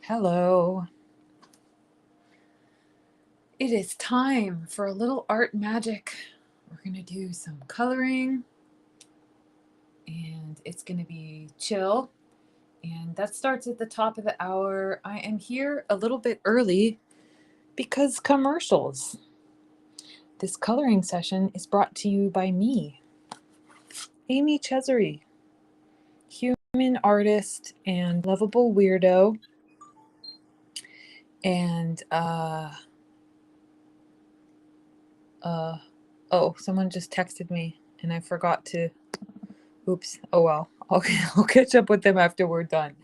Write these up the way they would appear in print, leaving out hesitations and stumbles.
Hello. It is time for a little art magic. We're going to do some coloring and it's going to be chill. And that starts at the top of the hour. I am here a little bit early because commercials. This coloring session is brought to you by me, Amy Chesery, human artist and lovable weirdo. And, someone just texted me and I forgot to, oops, oh well, I'll catch up with them after we're done.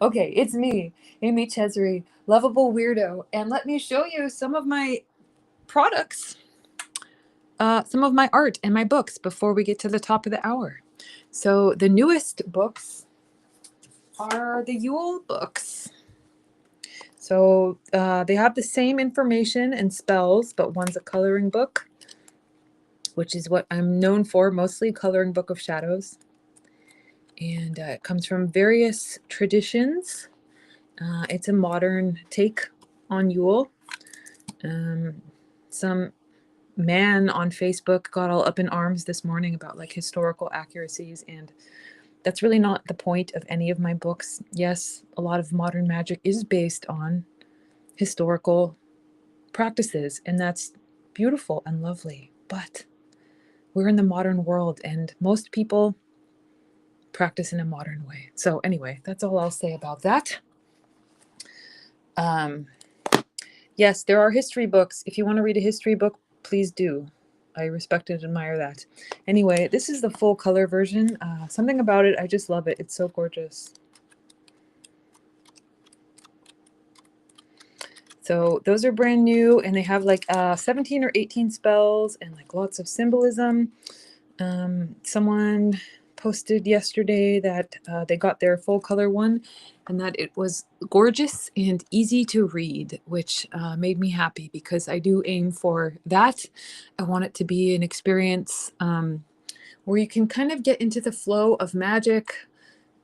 Okay, it's me, Amy Chesery, lovable weirdo, and let me show you some of my products, some of my art and my books before we get to the top of the hour. So the newest books are the Yule books. So they have the same information and spells, but one's a coloring book, which is what I'm known for, mostly coloring book of shadows. And it comes from various traditions. It's a modern take on Yule. Some man on Facebook got all up in arms this morning about like historical accuracies, and that's really not the point of any of my books. Yes, a lot of modern magic is based on historical practices, and that's beautiful and lovely, but we're in the modern world and most people practice in a modern way. So anyway, that's all I'll say about that. Yes, there are history books. If you want to read a history book, please do. I respect and admire that. Anyway, this is the full color version. Something about it, I just love it. It's so gorgeous. So those are brand new, and they have like 17 or 18 spells and like lots of symbolism. Someone posted yesterday that they got their full color one and that it was gorgeous and easy to read, which made me happy because I do aim for that. I want it to be an experience where you can kind of get into the flow of magic.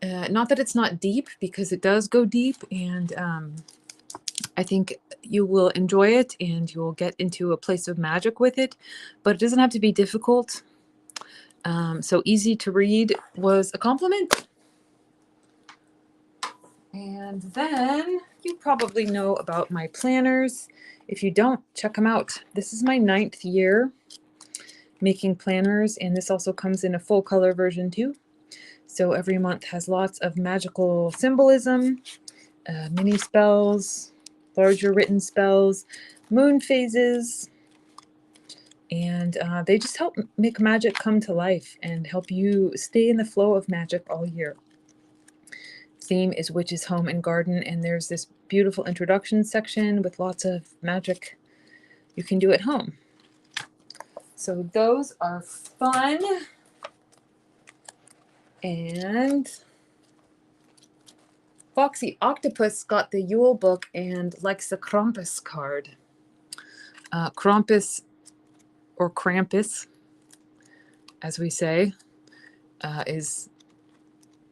Not that it's not deep, because it does go deep, and I think you will enjoy it and you will get into a place of magic with it, but it doesn't have to be difficult. So easy to read was a compliment. And then you probably know about my planners. If you don't, check them out. This is my 9th year making planners, and this also comes in a full color version too. So every month has lots of magical symbolism, mini spells, larger written spells, moon phases, and they just help make magic come to life and help you stay in the flow of magic all year. Theme is witches, home, and garden, and there's this beautiful introduction section with lots of magic you can do at home. So those are fun. And Foxy Octopus got the Yule book and likes the Krampus card. Krampus, or Krampus, as we say, is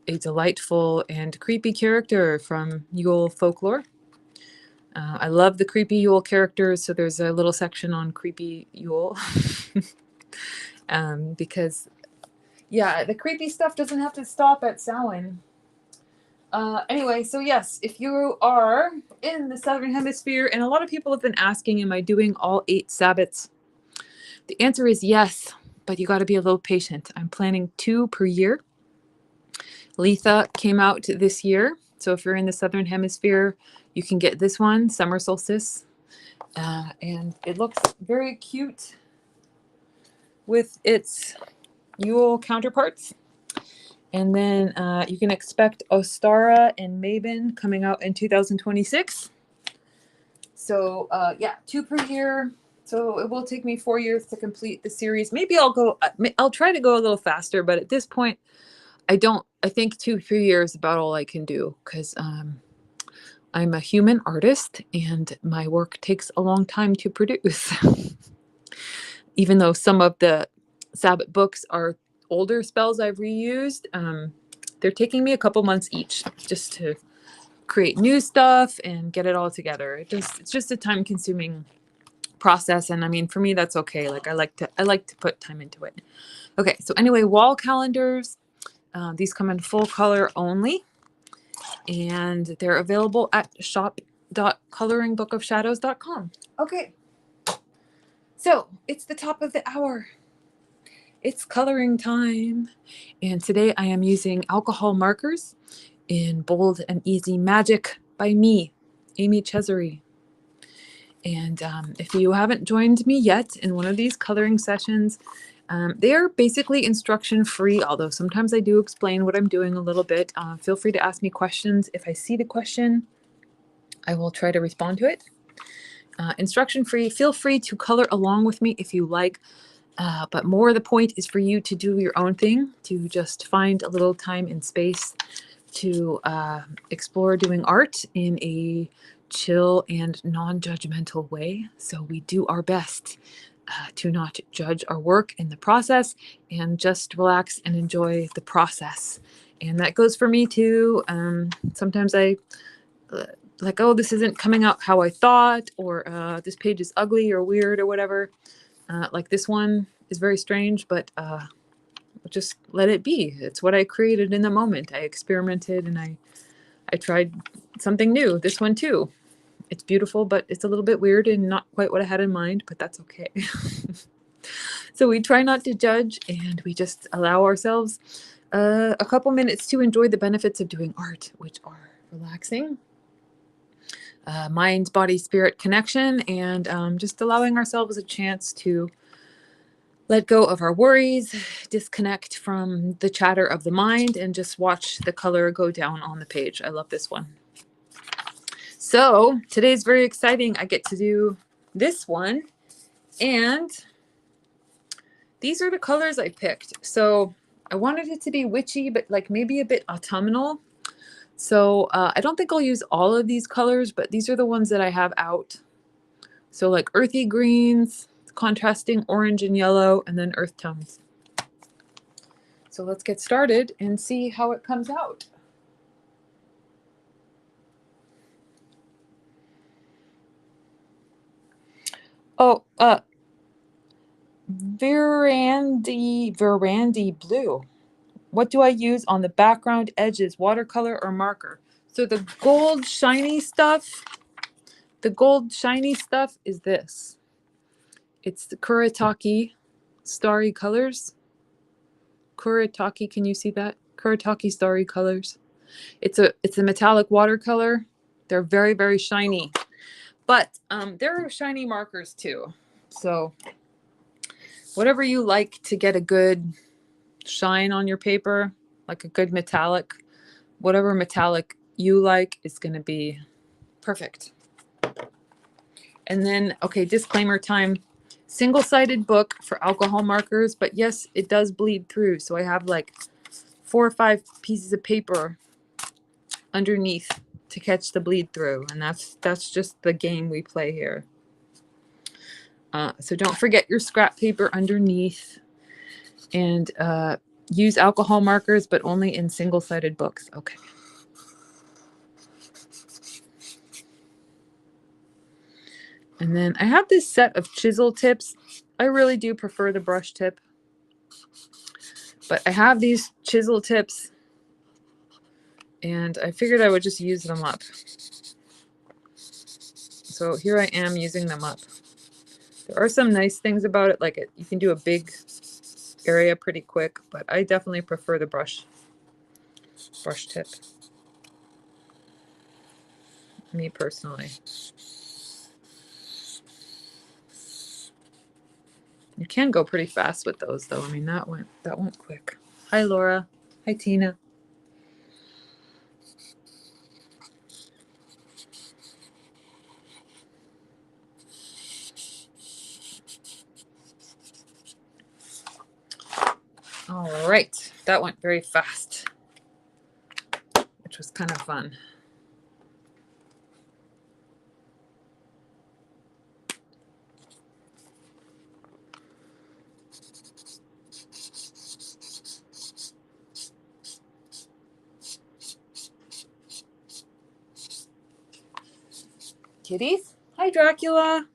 a delightful and creepy character from Yule folklore. I love the creepy Yule characters, so there's a little section on creepy Yule. Because, yeah, the creepy stuff doesn't have to stop at Samhain. Anyway, so yes, if you are in the Southern Hemisphere, and a lot of people have been asking, am I doing all 8 Sabbats? The answer is yes, but you got to be a little patient. I'm planning 2 per year. Letha came out this year, so if you're in the Southern Hemisphere, you can get this one, Summer Solstice, and it looks very cute with its Yule counterparts. And then you can expect Ostara and Mabon coming out in 2026. So yeah, 2 per year. So it will take me 4 years to complete the series. Maybe I'll try to go a little faster, but at this point, I think 2 per year is about all I can do, because I'm a human artist and my work takes a long time to produce. Even though some of the Sabbat books are older spells I've reused, they're taking me a couple months each just to create new stuff and get it all together. It's just a time consuming process. And I mean, for me, that's okay. Like I like to put time into it. Okay. So anyway, wall calendars, these come in full color only, and they're available at shop.coloringbookofshadows.com. Okay. So it's the top of the hour. It's coloring time. And today I am using alcohol markers in Bold and Easy Magic by me, Amy Chesery. And if you haven't joined me yet in one of these coloring sessions, they are basically instruction free, although sometimes I do explain what I'm doing a little bit. Feel free to ask me questions. If I see the question, I will try to respond to it. Instruction free. Feel free to color along with me if you like. But more the point is for you to do your own thing, to just find a little time and space to explore doing art in a chill and non-judgmental way. So we do our best to not judge our work in the process and just relax and enjoy the process. And that goes for me too. Sometimes I like, oh, this isn't coming out how I thought, or this page is ugly or weird or whatever. Like this one is very strange, but just let it be. It's what I created in the moment. I experimented and I tried something new. This one too. It's beautiful, but it's a little bit weird and not quite what I had in mind, but that's okay. So we try not to judge, and we just allow ourselves a couple minutes to enjoy the benefits of doing art, which are relaxing, mind, body, spirit connection, and just allowing ourselves a chance to let go of our worries, disconnect from the chatter of the mind, and just watch the color go down on the page. I love this one. So today's very exciting. I get to do this one, and these are the colors I picked. So I wanted it to be witchy, but like maybe a bit autumnal. So I don't think I'll use all of these colors, but these are the ones that I have out. So like earthy greens, contrasting orange and yellow, and then earth tones. So let's get started and see how it comes out. Oh, Verandy blue. What do I use on the background edges, watercolor or marker? So the gold shiny stuff is this. It's the Kuretake Starry Colors. Kuretake, can you see that? Kuretake Starry Colors. It's a metallic watercolor. They're very, very shiny. But there are shiny markers too. So whatever you like to get a good shine on your paper, like a good metallic, whatever metallic you like is going to be perfect. And then, okay, disclaimer time. Single-sided book for alcohol markers, but yes, it does bleed through. So I have like 4 or 5 pieces of paper underneath to catch the bleed through, and that's just the game we play here. So don't forget your scrap paper underneath, and use alcohol markers, but only in single-sided books. Okay. And then I have this set of chisel tips. I really do prefer the brush tip, but I have these chisel tips, and I figured I would just use them up. So here I am using them up. There are some nice things about it, like you can do a big area pretty quick, but I definitely prefer the brush tip, me personally. You can go pretty fast with those though. I mean, that went quick. Hi Laura. Hi Tina. All right, that went very fast, which was kind of fun. Kitties? Hi, Dracula.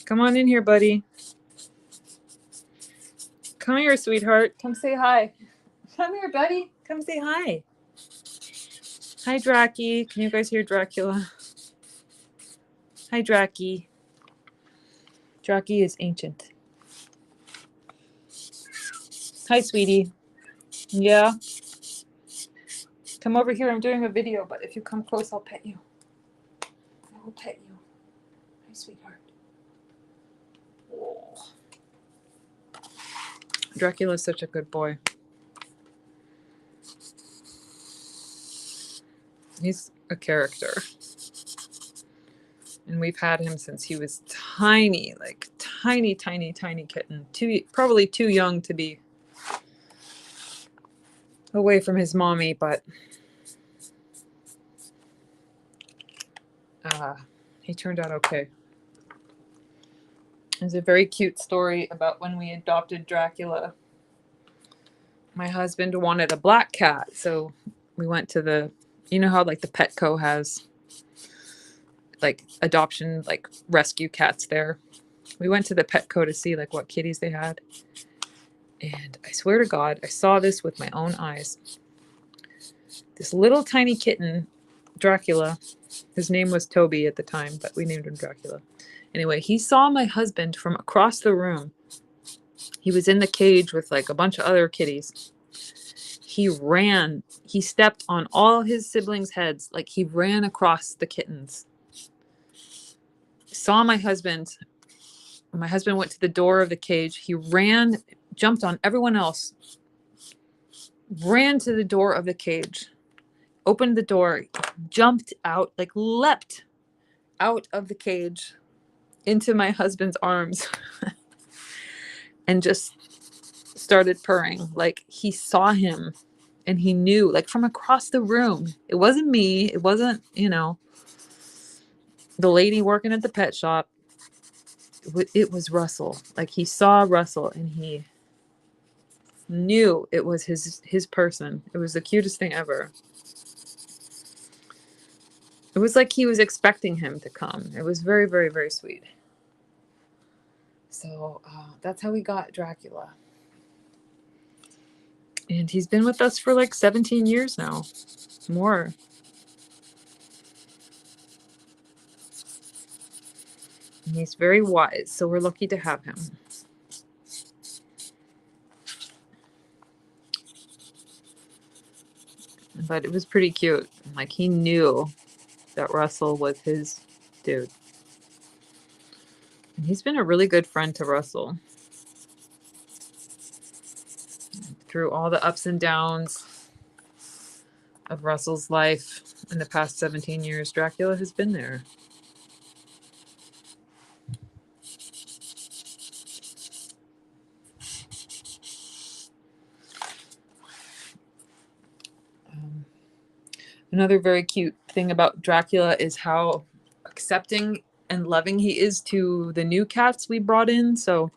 Come on in here, buddy. Come here, sweetheart. Come say hi. Come here, buddy. Come say hi. Hi, Dracky. Can you guys hear Dracula? Hi, Dracky. Dracky is ancient. Hi, sweetie. Yeah? Come over here. I'm doing a video, but if you come close, I'll pet you. I will pet you. Hi, sweetheart. Oh. Dracula's such a good boy. He's a character. And we've had him since he was tiny, like tiny kitten. Probably too young to be away from his mommy, but he turned out okay. There's a very cute story about when we adopted Dracula. My husband wanted a black cat, so we went to the, you know how like the Petco has like adoption, like rescue cats there. We went to the Petco to see like what kitties they had. And I swear to God, I saw this with my own eyes. This little tiny kitten, Dracula, his name was Toby at the time, but we named him Dracula. Anyway, he saw my husband from across the room. He was in the cage with like a bunch of other kitties. He ran. He stepped on all his siblings' heads. Like he ran across the kittens. Saw my husband. My husband went to the door of the cage. He ran, jumped on everyone else, ran to the door of the cage, opened the door, jumped out, like leapt out of the cage into my husband's arms and just started purring. Like he saw him and he knew, like from across the room. It wasn't me. It wasn't, you know, the lady working at the pet shop. It was Russell. Like he saw Russell and he knew it was his person. It was the cutest thing ever. It was like he was expecting him to come. It was very, very, very sweet. So that's how we got Dracula. And he's been with us for like 17 years now. More. And he's very wise, so we're lucky to have him. But it was pretty cute. Like he knew that Russell was his dude. And he's been a really good friend to Russell. Through all the ups and downs of Russell's life in the past 17 years, Dracula has been there. Another very cute thing about Dracula is how accepting and loving he is to the new cats we brought in. So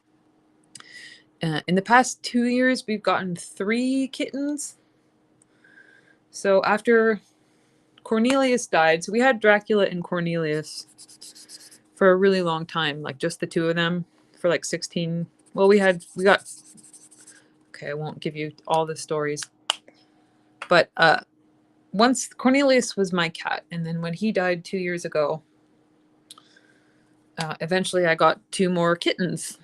in the past 2 years, we've gotten 3 kittens. So after Cornelius died, so we had Dracula and Cornelius for a really long time, like just the two of them for like 16. Well, we got, okay, I won't give you all the stories, but once Cornelius was my cat, and then when he died 2 years ago, eventually I got 2 more kittens.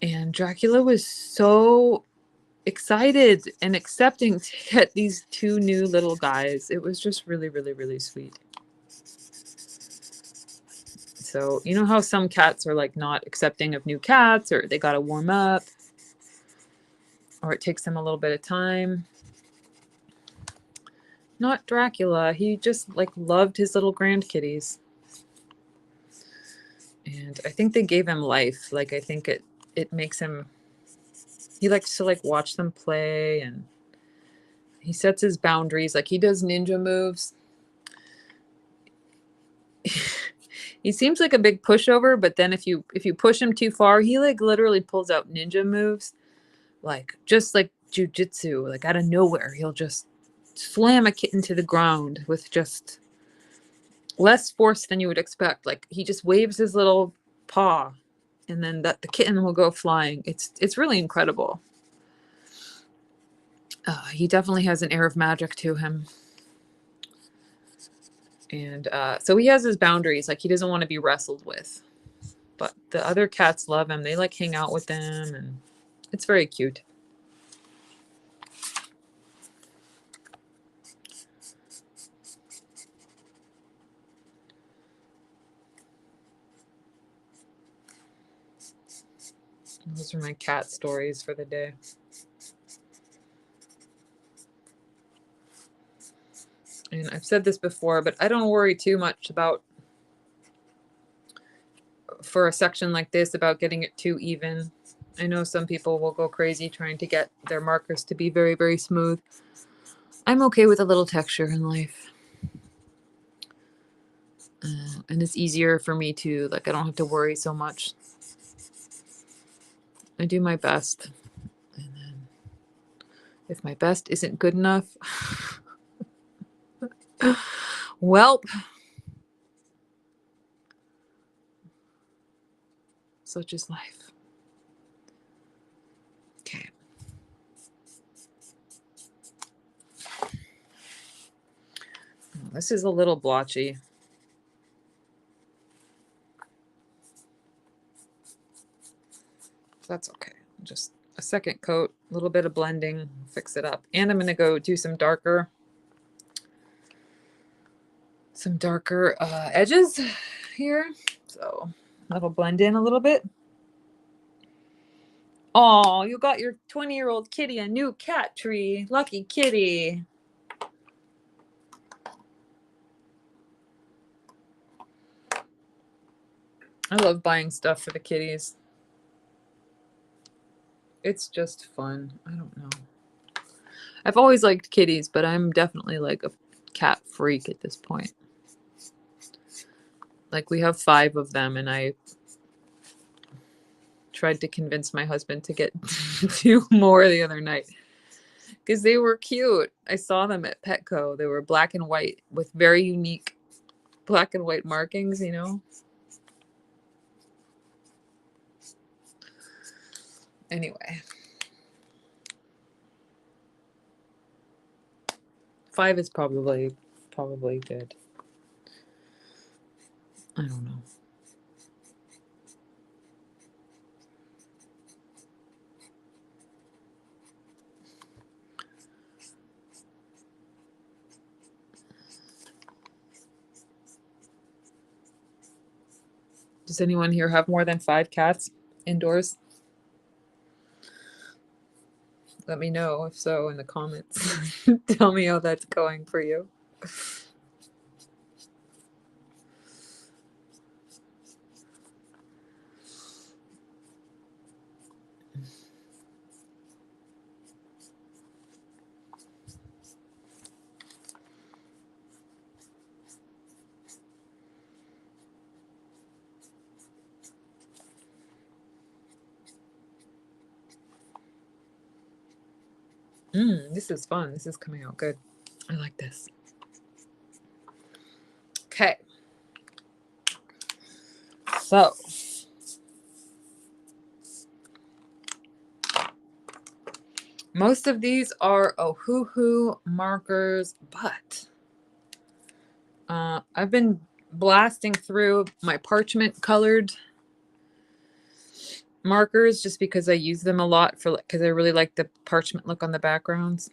And Dracula was so excited and accepting to get these 2 new little guys. It was just really, really, really sweet. So, you know how some cats are like not accepting of new cats, or they got to warm up, or it takes them a little bit of time? Not Dracula. He just like loved his little grandkitties. And I think they gave him life. Like I think it makes him, he likes to like watch them play, and he sets his boundaries. Like he does ninja moves. He seems like a big pushover, but then if you push him too far, he like literally pulls out ninja moves, like just like jujitsu, like out of nowhere. He'll just slam a kitten to the ground with just less force than you would expect. Like he just waves his little paw and then the kitten will go flying. It's really incredible. He definitely has an air of magic to him. And so he has his boundaries. Like he doesn't want to be wrestled with. But the other cats love him. They like hang out with them and it's very cute. Those are my cat stories for the day. And I've said this before, but I don't worry too much about, for a section like this, about getting it too even. I know some people will go crazy trying to get their markers to be very, very smooth. I'm okay with a little texture in life. And it's easier for me to, like, I don't have to worry so much. I do my best. And then if my best isn't good enough, welp. Such is life. Okay. This is a little blotchy. That's okay. Just a second coat, a little bit of blending, fix it up. And I'm going to go do some darker edges here. So that'll blend in a little bit. Oh, you got your 20-year-old kitty a new cat tree. Lucky kitty. I love buying stuff for the kitties. It's just fun. I don't know. I've always liked kitties, but I'm definitely like a cat freak at this point. Like we have 5 of them and I tried to convince my husband to get 2 more the other night because they were cute. I saw them at Petco. They were black and white with very unique black and white markings, you know. Anyway, 5 is probably good. I don't know. Does anyone here have more than 5 cats indoors? Let me know if so in the comments. Tell me how that's going for you. This is fun. This is coming out good. I like this. Okay. So, most of these are Ohuhu markers, but I've been blasting through my parchment colored markers just because I use them a lot because I really like the parchment look on the backgrounds.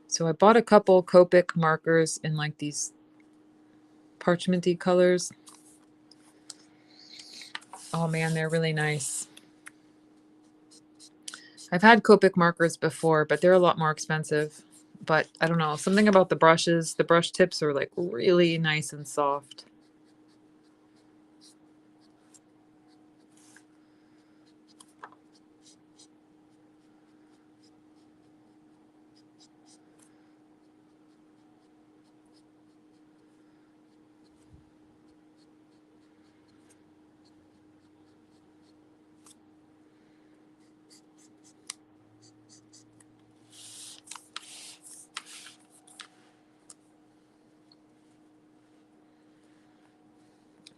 So I bought a couple Copic markers in like these parchmenty colors. Oh man, they're really nice. I've had Copic markers before, but they're a lot more expensive. But I don't know, something about the brushes, the brush tips are like really nice and soft.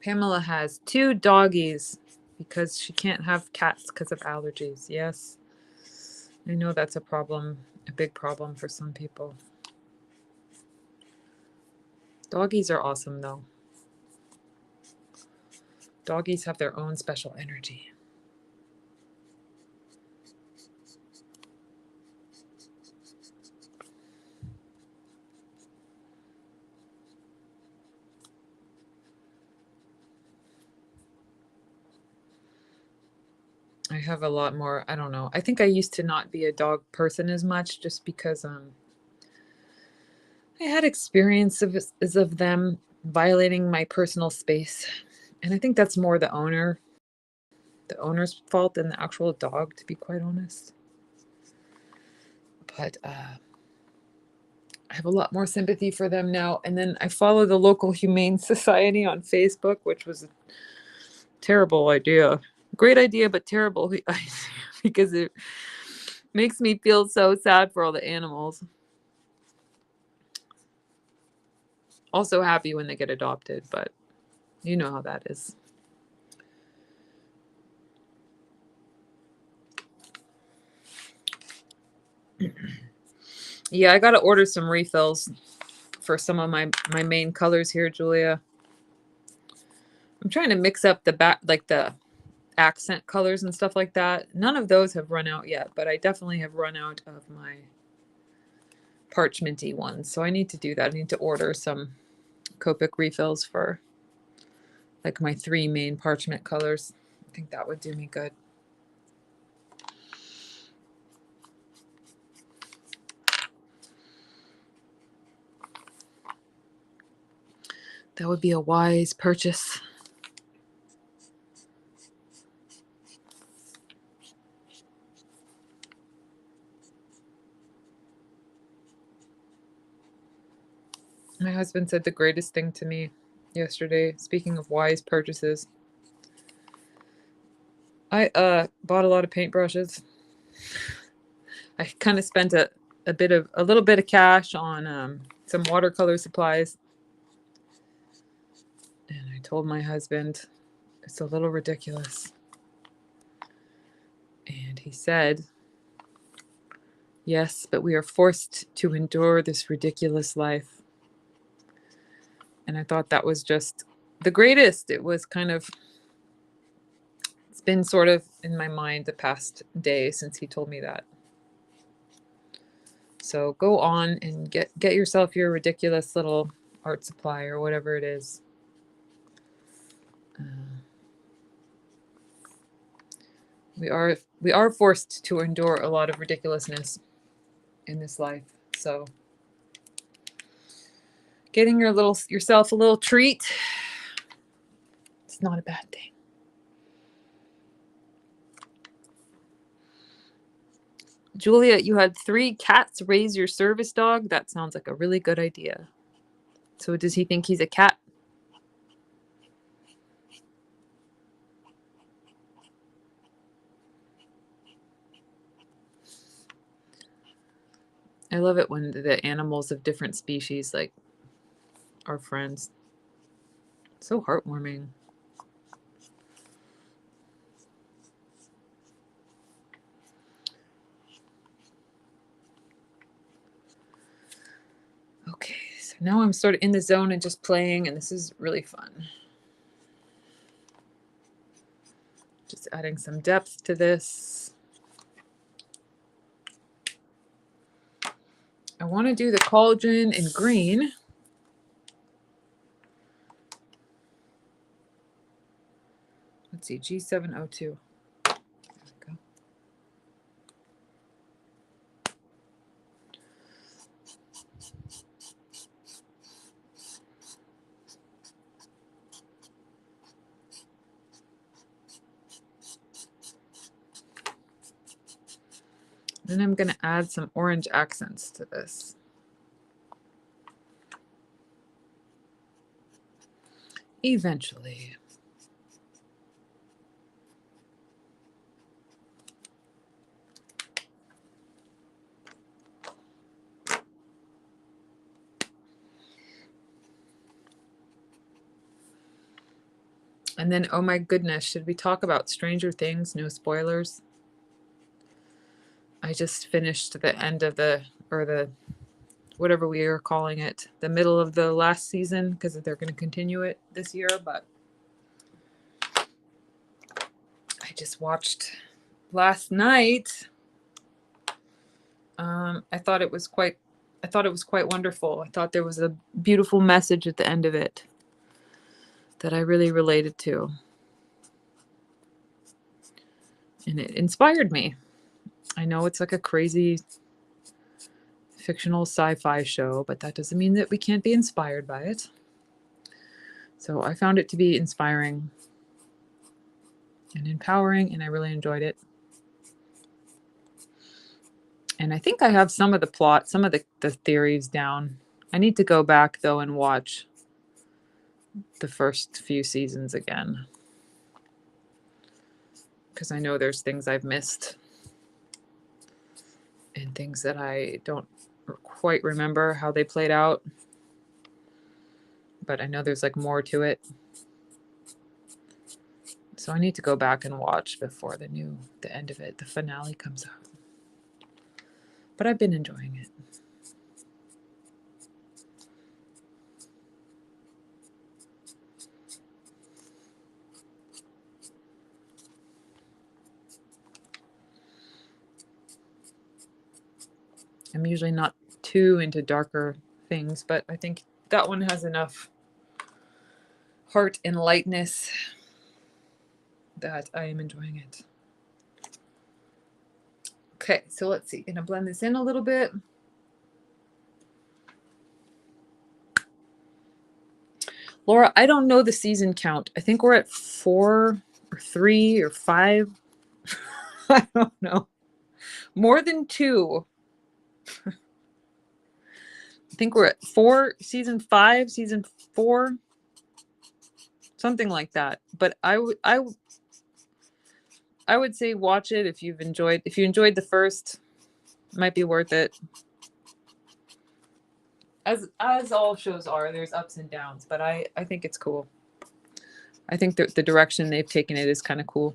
Pamela has 2 doggies because she can't have cats because of allergies. Yes, I know that's a problem, a big problem for some people. Doggies are awesome though. Doggies have their own special energy. I have a lot more, I don't know. I think I used to not be a dog person as much just because I had experiences of them violating my personal space. And I think that's more the owner's fault than the actual dog, to be quite honest. But I have a lot more sympathy for them now. And then I follow the local Humane Society on Facebook, which was a terrible idea. Great idea, but terrible because it makes me feel so sad for all the animals. Also happy when they get adopted, but you know how that is. Yeah, I gotta order some refills for some of my main colors here, Julia. I'm trying to mix up the back, like the accent colors and stuff like that. None of those have run out yet, but I definitely have run out of my parchmenty ones. So I need to do that. I need to order some Copic refills for like my 3 main parchment colors. I think that would do me good. That would be a wise purchase. My husband said the greatest thing to me yesterday, speaking of wise purchases. I bought a lot of paintbrushes. I kind of spent a little bit of cash on some watercolor supplies. And I told my husband it's a little ridiculous. And he said, "Yes, but we are forced to endure this ridiculous life." And I thought that was just the greatest. It was kind of, it's been sort of in my mind the past day since he told me that. So go on and get yourself your ridiculous little art supply or whatever it is. We are forced to endure a lot of ridiculousness in this life. So getting yourself a little treat, it's not a bad thing. Julia, you had 3 cats raise your service dog? That sounds like a really good idea. So does he think he's a cat? I love it when the animals of different species like are friends. So heartwarming. Okay, so now I'm sort of in the zone and just playing, and this is really fun. Just adding some depth to this. I want to do the cauldron in green. Let's see, G702. There we go. Then I'm going to add some orange accents to this. Eventually. And then, oh my goodness, should we talk about Stranger Things? No spoilers. I just finished the end of the whatever we are calling it, the middle of the last season, because they're going to continue it this year. But I just watched last night. I thought it was quite wonderful. I thought there was a beautiful message at the end of it that I really related to. And it inspired me. I know it's like a crazy fictional sci-fi show, but that doesn't mean that we can't be inspired by it. So I found it to be inspiring and empowering, and I really enjoyed it. And I think I have some of the plot, some of the theories down. I need to go back, though, and watch the first few seasons again, because I know there's things I've missed and things that I don't quite remember how they played out. But I know there's like more to it. So I need to go back and watch before the end of it, the finale comes out. But I've been enjoying it. I'm usually not too into darker things, but I think that one has enough heart and lightness that I am enjoying it. Okay, so let's see. Gonna blend this in a little bit. Laura, I don't know the season count. I think we're at 4 or 3 or 5. I don't know. More than 2. I think we're at 4, season 5, season 4, something like that. But I would say watch it if you enjoyed the first, it might be worth it. As all shows are, there's ups and downs, but I think it's cool. I think the direction they've taken it is kind of cool.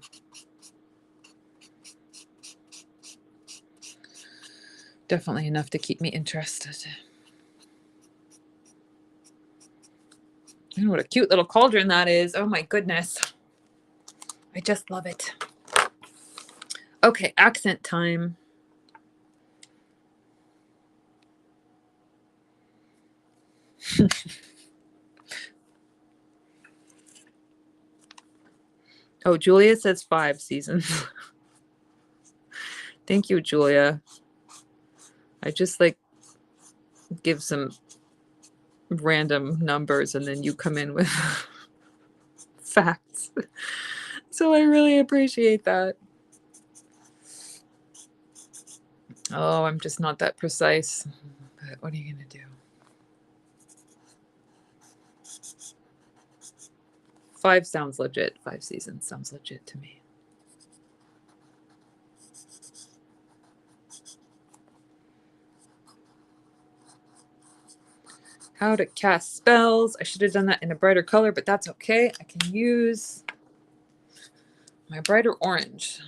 Definitely enough to keep me interested. And what a cute little cauldron that is. Oh my goodness. I just love it. Okay, accent time. Oh, Julia says 5 seasons. Thank you, Julia. I just like give some random numbers and then you come in with facts. So I really appreciate that. Oh, I'm just not that precise. But what are you going to do? 5 sounds legit. 5 seasons sounds legit to me. How to cast spells. I should have done that in a brighter color, but that's okay. I can use my brighter orange.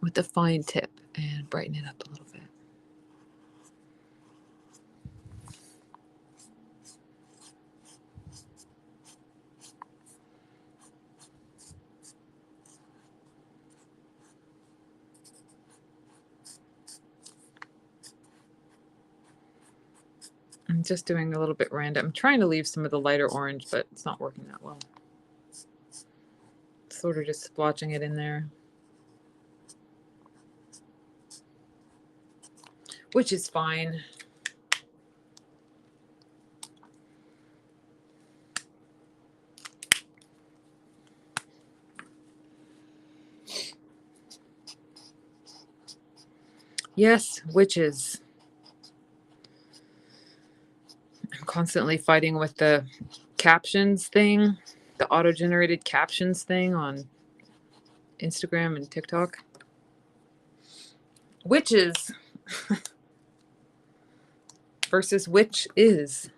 With the fine tip and brighten it up a little bit. I'm just doing a little bit random. I'm trying to leave some of the lighter orange, but it's not working that well. Sort of just splotching it in there. Which is fine. Yes, witches. I'm constantly fighting with the captions thing, the auto-generated captions thing on Instagram and TikTok. Witches. versus which is.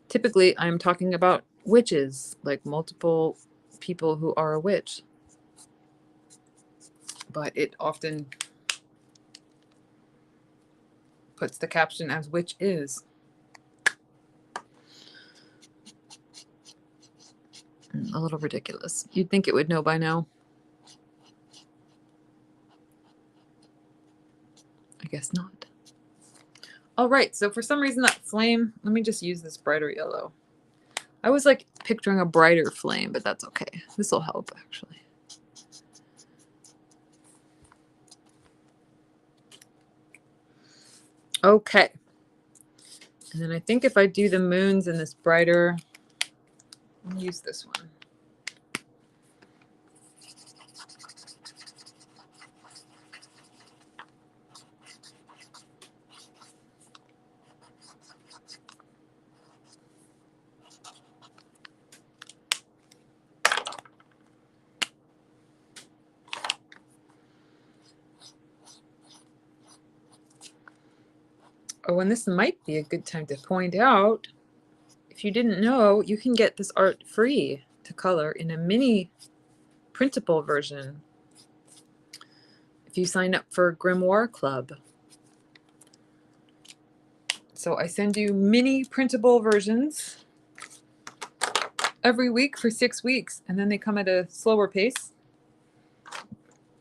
Typically, I'm talking about witches, like multiple people who are a witch. But it often puts the caption as which is. A little ridiculous. You'd think it would know by now. I guess not. All right, so for some reason that flame, let me just use this brighter yellow. I was like picturing a brighter flame, but that's okay. This will help actually. Okay. And then I think if I do the moons in this brighter, I'll use this one. Oh, and this might be a good time to point out, if you didn't know, you can get this art free to color in a mini printable version if you sign up for Grimoire Club. So I send you mini printable versions every week for 6 weeks, and then they come at a slower pace.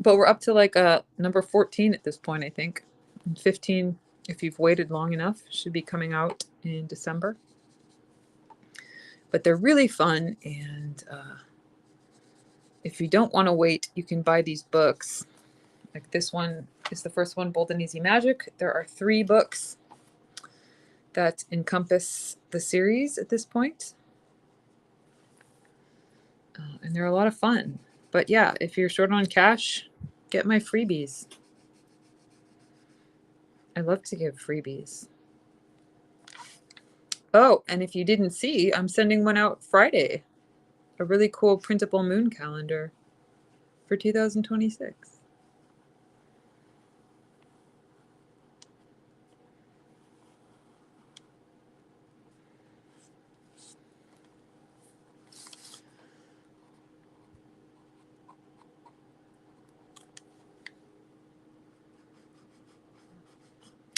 But we're up to like number 14 at this point, I think. And 15, if you've waited long enough, should be coming out in December. But they're really fun, and if you don't want to wait, you can buy these books. Like this one is the first one, Bold and Easy Magic. There are 3 books that encompass the series at this point. And they're a lot of fun. But yeah, if you're short on cash, get my freebies. I love to give freebies. Oh, and if you didn't see, I'm sending one out Friday. A really cool printable moon calendar for 2026.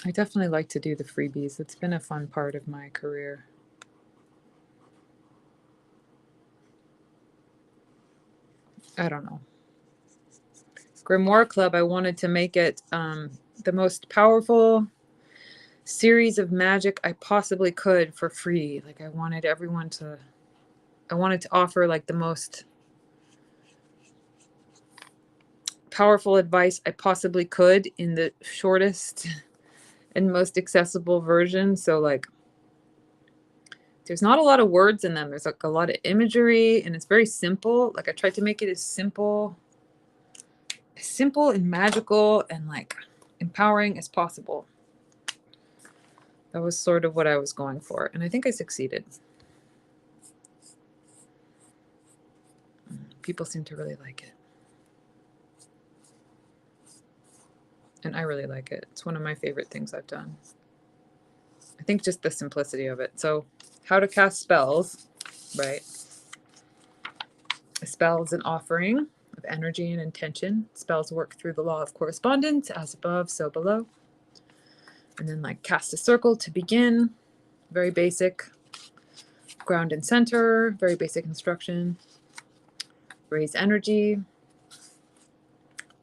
I definitely like to do the freebies. It's been a fun part of my career. I don't know. Grimoire Club, I wanted to make it the most powerful series of magic I possibly could for free. Like I wanted to offer like the most powerful advice I possibly could in the shortest and most accessible version. So like there's not a lot of words in them. There's like a lot of imagery, and it's very simple. Like I tried to make it as simple and magical and like empowering as possible. That was sort of what I was going for, and I think I succeeded. People seem to really like it. And I really like it. It's one of my favorite things I've done. I think just the simplicity of it. So how to cast spells, right? A spell is an offering of energy and intention. Spells work through the law of correspondence, as above, so below. And then like cast a circle to begin. Very basic. Ground and center, very basic instruction. Raise energy.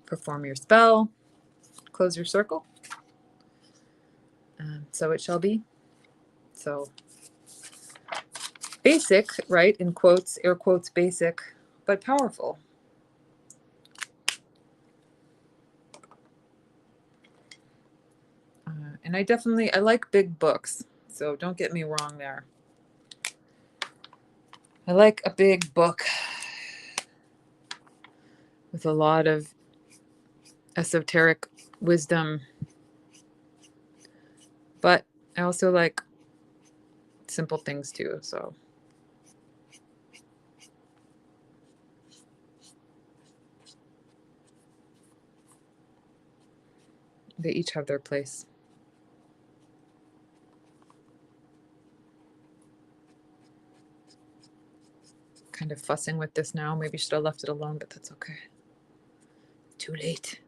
Perform your spell. Close your circle. So it shall be. So basic, right? In quotes, air quotes, basic, but powerful. And I like big books. So don't get me wrong there. I like a big book with a lot of esoteric wisdom. But I also like simple things too, so. They each have their place. kind of fussing with this now. Maybe should have left it alone, but that's okay. Too late.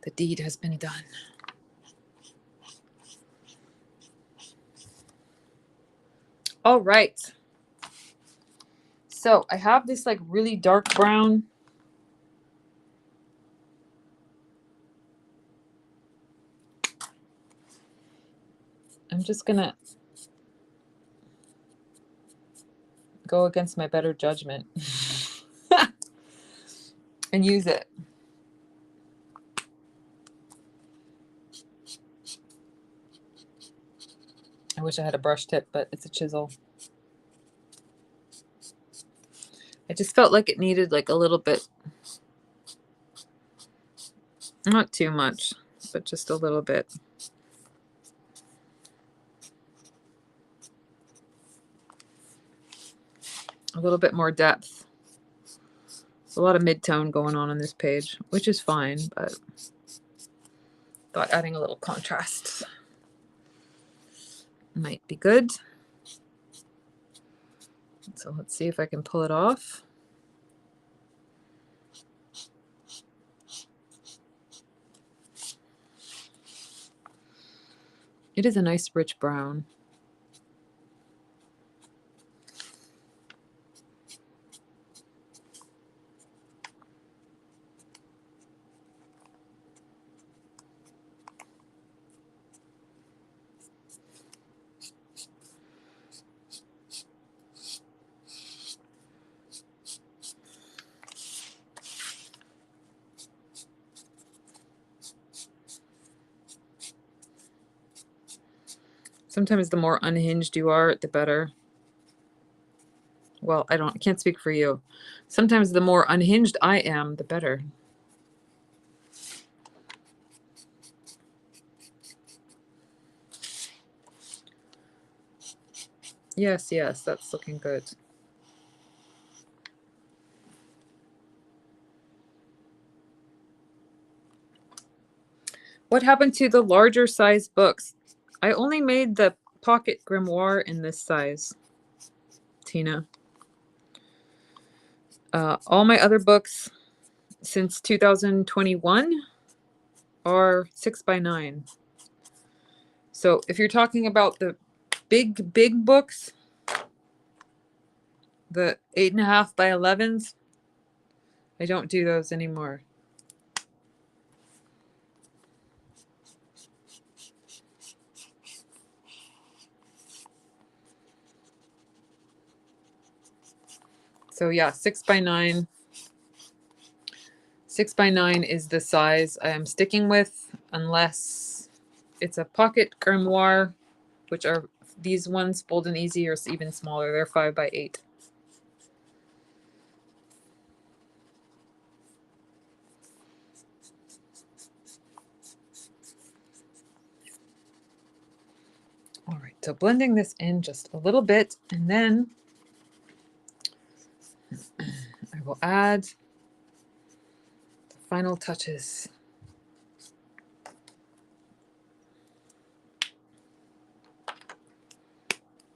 The deed has been done. All right. So I have this like really dark brown. I'm just gonna go against my better judgment and use it. I wish I had a brush tip, but it's a chisel. I just felt like it needed like a little bit, not too much, but just a little bit. A little bit more depth. There's a lot of mid-tone going on this page, which is fine, but thought adding a little contrast might be good. So let's see if I can pull it off. It is a nice rich brown. Sometimes the more unhinged you are, the better. Well, I can't speak for you. Sometimes the more unhinged I am, the better. Yes, that's looking good. What happened to the larger size books? I only made the pocket grimoire in this size, Tina. All my other books since 2021 are 6x9. So if you're talking about the big books, the 8.5 by 11s, I don't do those anymore. So yeah, 6x9. 6x9 is the size I am sticking with, unless it's a pocket grimoire, which are these ones, Bold and Easy, or even smaller. They're 5x8. All right, so blending this in just a little bit, and then I will add the final touches.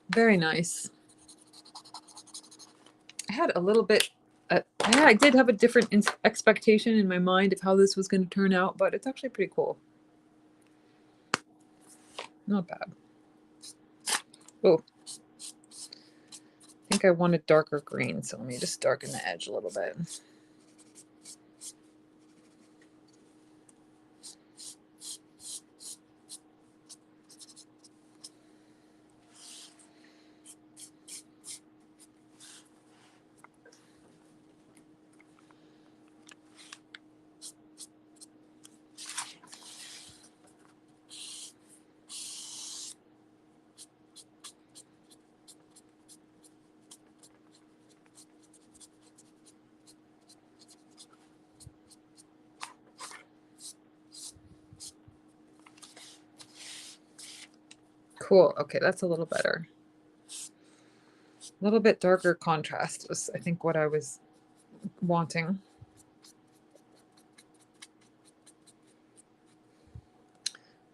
Very nice. I had a little bit, I did have a different expectation in my mind of how this was going to turn out, but it's actually pretty cool. Not bad. Oh, I think I wanted darker green, so let me just darken the edge a little bit. Cool. Okay, that's a little better. A little bit darker contrast was, I think, what I was wanting.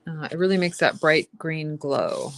It really makes that bright green glow.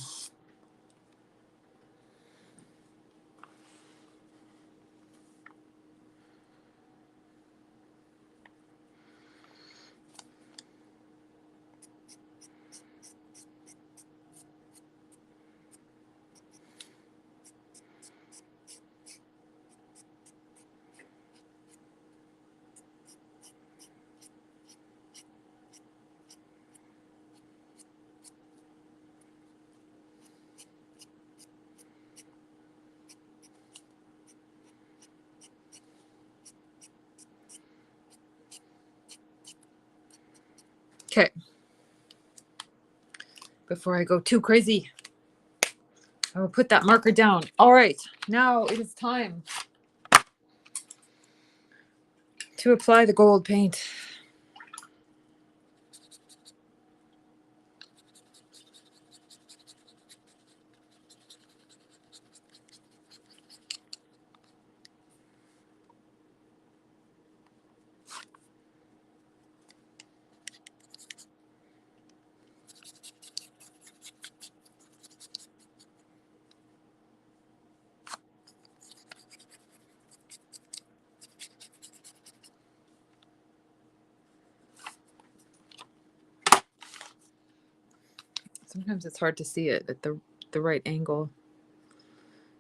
Okay. Before I go too crazy, I will put that marker down. All right, now it is time to apply the gold paint. Sometimes it's hard to see it at the right angle.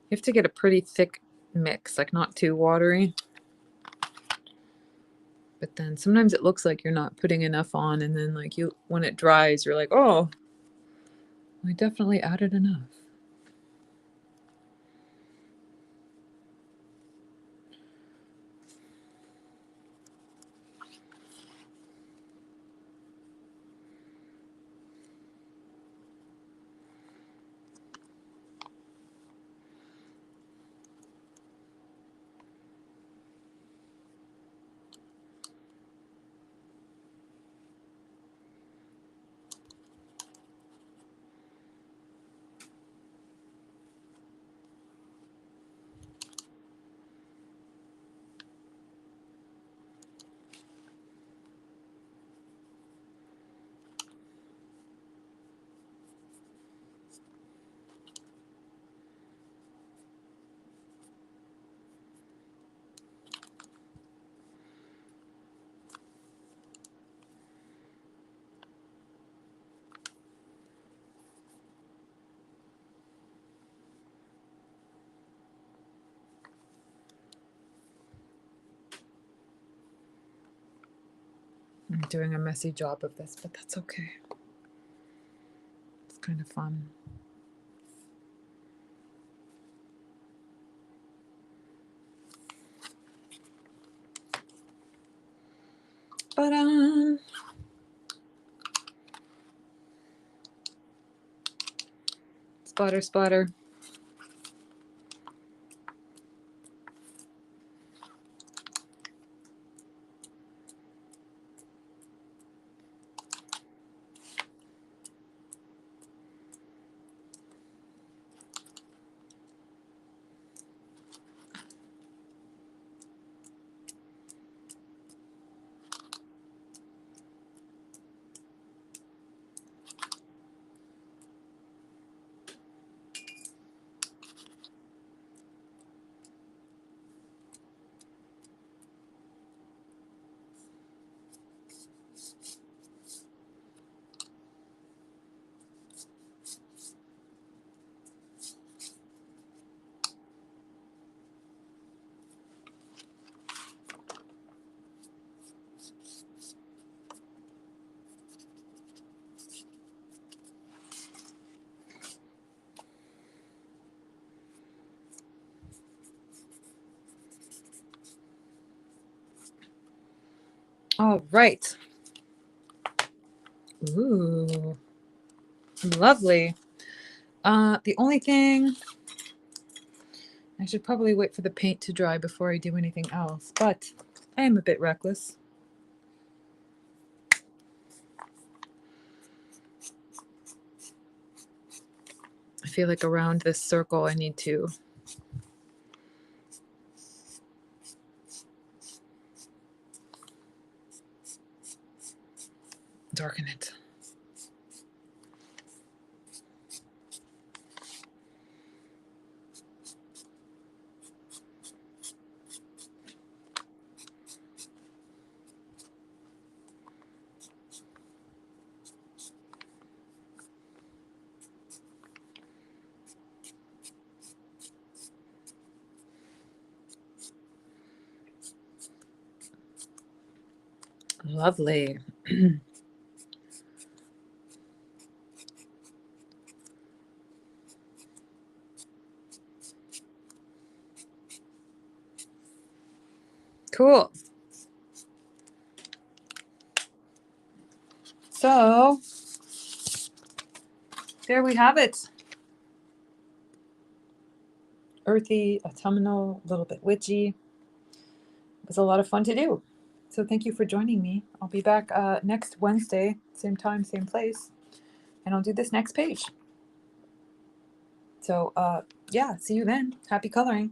You have to get a pretty thick mix, like not too watery. But then sometimes it looks like you're not putting enough on, and then like when it dries, you're like, oh, I definitely added enough. I'm doing a messy job of this, but that's okay. It's kind of fun. Ba-da! Splatter, splatter. All right. Ooh, lovely. The only thing, I should probably wait for the paint to dry before I do anything else, but I am a bit reckless. I feel like around this circle I need to darken it. Lovely. Cool. So there we have it. Earthy, autumnal, a little bit witchy. It was a lot of fun to do. So thank you for joining me. I'll be back next Wednesday, same time, same place, and I'll do this next page. So yeah, see you then. Happy coloring.